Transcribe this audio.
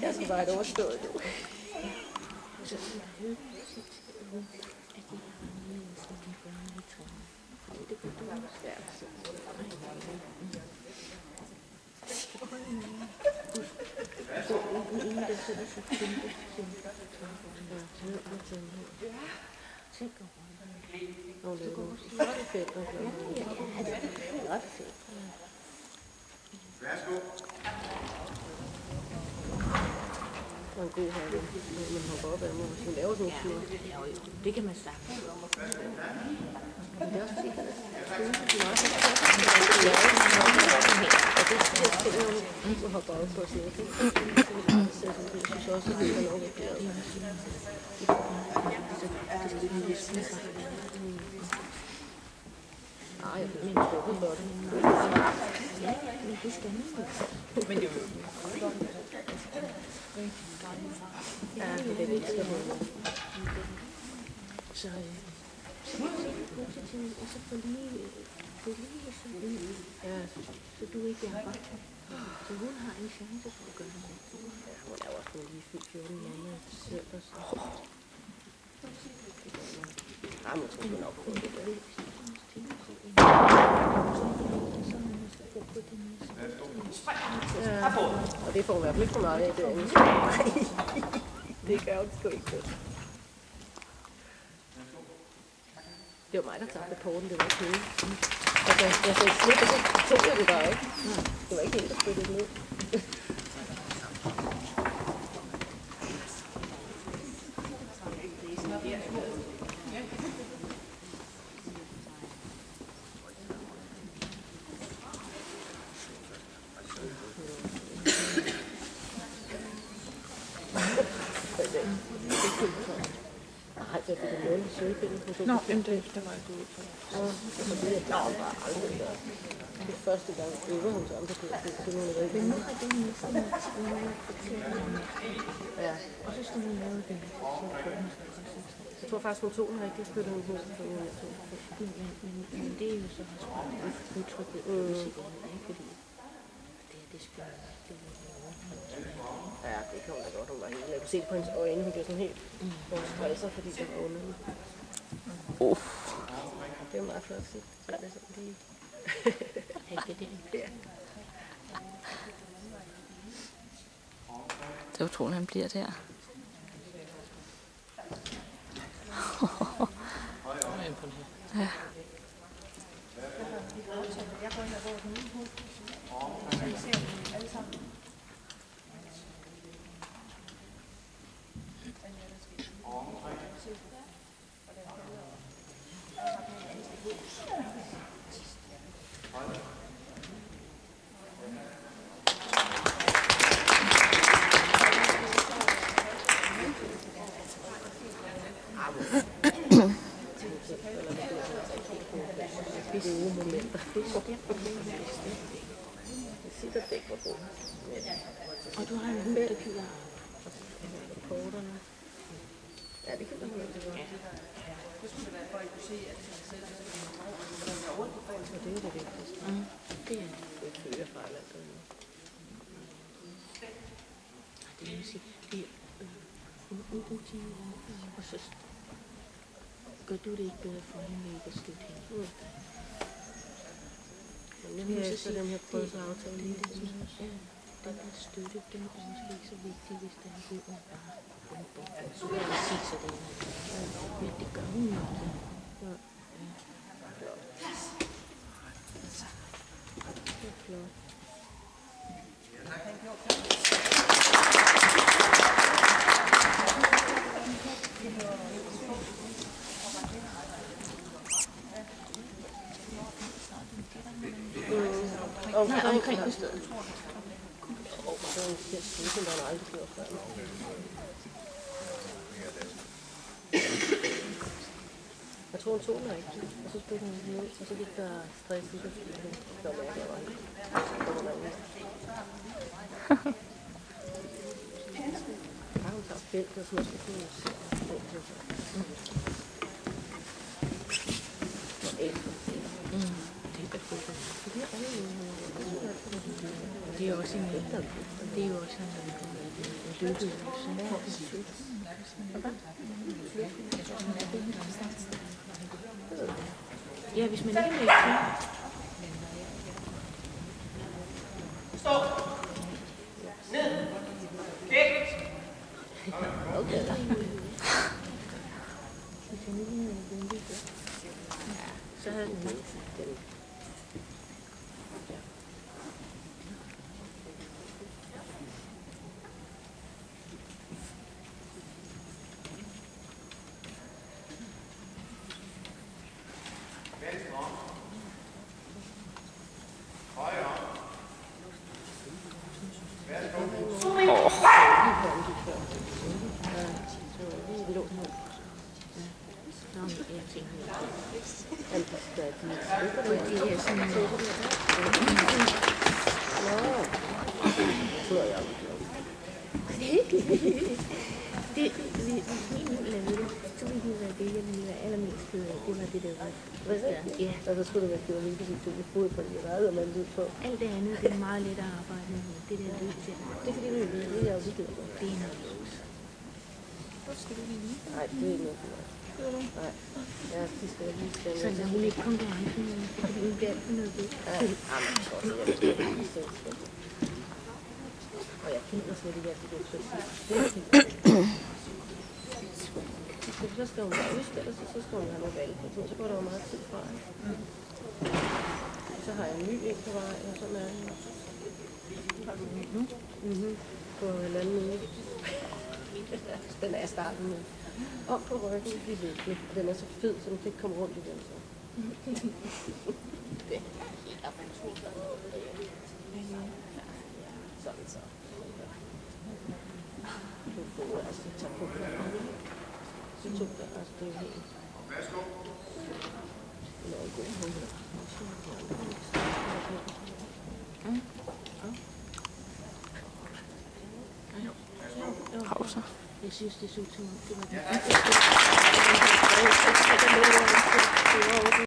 Jeg skal bare et overstået nu. Og en god have, man hopper op ad mig, hvis man laver sådan nogle ture. Det kan man sagtens. Men det er også fordi, det er og hopper op på sådan noget. Jeg synes også, at det er lov at gøre. Nej, jeg mener, det er godt. Ja, men det skal man. Men det er jo ja, det er det, vi skal have. så positivt, og så få lige sådan Ja, så du ikke er godt. Så hun har en chance for at gøre det. hun er også lige fyldt 14 måneder selv, og så. Nej, men jeg tror nok på det der. Ja, og det får hun i hvert fald ikke for meget af, det andet. Det gør hun sgu ikke. Det var mig, der tabte porten, det var ikke hende. Altså, jeg sagde slip, og så tog jeg det bare ikke. Det var ikke helt, der spyttede ned. Nå, jamen det var jeg god for. Det er bare aldrig der. Det er første gang, øver hun sig om det. Det er noget rigtig. Men nu har det næsten Ja. og så skal man lave det. Jeg tror faktisk, hun tog den rigtig spytte hun ned. Men det er jo så også udtrykket på musikerne, ikke? Fordi det spiller Ja, det kan hun da godt. Hun var helt. Jeg kunne se det på hendes øjne. Hun blev sådan helt stresset, fordi det var under. Det er meget flot at se. Det er sådan lige. Det er utroligt, han bliver der. Ja. Gode momenter. Jeg siger, at det ikke var god. Og du har en hund, der gider. Porterne. Ja, det kan man høre. Det skulle være for, at I kunne se, at det selv er rundt. Og det er det vigtigste. Det er Det er fører fra alt det. det vil sige, det er en rutine, og så gør du det ikke bedre for hende, ikke at støtte hende. Men det er så den her prøvelsesaftale lige det. Den her støtte, den er måske ikke så vigtig, hvis den er god og bare så vil jeg sige så det er. Men det gør hun jo ikke. Ja. Det er flot. Omkring på stedet. Så er en skilsmisse, der har aldrig gjort før. Jeg tror, hun tog den rigtigt, og så spillede hun den ud, og så gik der stress i det, fordi hun var mærke, at jeg var ikke. Har hun taget bæltet, så man skal kunne se det. Det er også en, det er jo også en lykkede så. Ja, hvis man ikke er med i team. Okay. Så havde den det. Jeg tænker, det er sådan det, hvis vi nu lavede det, så ville det være det, jeg ville være allermest ked af. Det var det der var. Ja. Og så skulle det være gjort lige præcis det, vi boede på det, der man lyd på. Alt det andet, det er meget let at arbejde med. Det der lyd til. Det er fordi, det er jo virkelig godt. Det er noget lås. Nej, det er ikke noget for mig. Nej, ja, de skal lige stemme. Så hun ikke kun gerne finde noget, fordi hun bliver altid noget ved. Ja, men jeg tror, det er lige stemme. Og jeg kender slet ikke alt det der præcis. Så skal hun bare huske, eller så skal hun have noget valg, så går der jo meget tid fra. Så har jeg en ny ind på vej, og sådan er det. På halvanden uge. Den er jeg startet med. Op på ryggen, lige virkelig. Den er så fed, så den kan ikke komme rundt i den. Så. Det er helt op en tur. Sådan så. Du får altså tage på den. Så tog der også det helt. Værsgo. Det er en god hoved. Pauser. Jeg synes, det så ud som om det var det.